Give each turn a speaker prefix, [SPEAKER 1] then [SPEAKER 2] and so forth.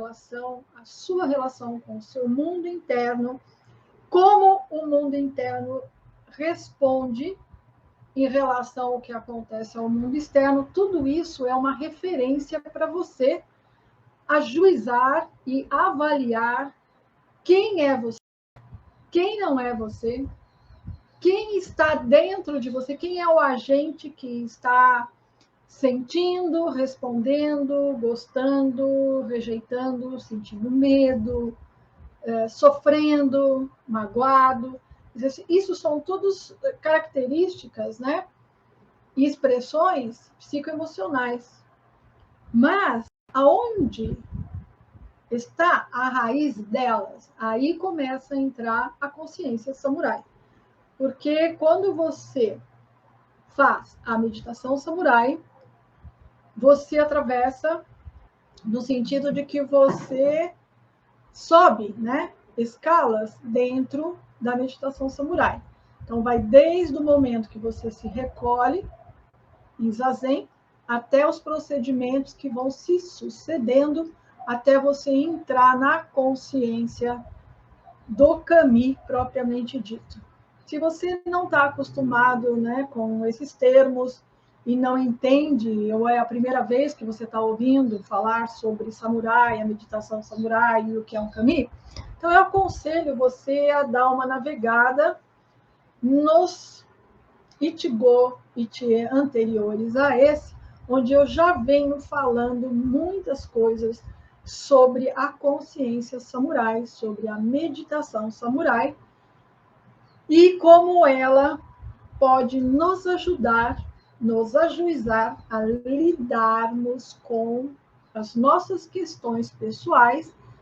[SPEAKER 1] relação à sua relação com o seu mundo interno, como o mundo interno responde em relação ao que acontece ao mundo externo. Tudo isso é uma referência para você ajuizar e avaliar quem é você, quem não é você, quem está dentro de você, quem é o agente que está sentindo, respondendo, gostando, rejeitando, sentindo medo, sofrendo, magoado. Isso são todas características, né, e expressões psicoemocionais. Mas aonde está a raiz delas? Aí começa a entrar a consciência samurai. Porque quando você faz a meditação samurai, você atravessa no sentido de que você sobe, né, escalas dentro da meditação samurai. Então, vai desde o momento que você se recolhe em zazen até os procedimentos que vão se sucedendo até você entrar na consciência do kami propriamente dito. Se você não está acostumado, né, com esses termos e não entende, ou é a primeira vez que você está ouvindo falar sobre samurai, a meditação samurai e o que é um kami, então eu aconselho você a dar uma navegada nos Ichigo Ichie anteriores a esse, onde eu já venho falando muitas coisas sobre a consciência samurai, sobre a meditação samurai, e como ela pode nos ajudar, nos ajuizar a lidarmos com as nossas questões pessoais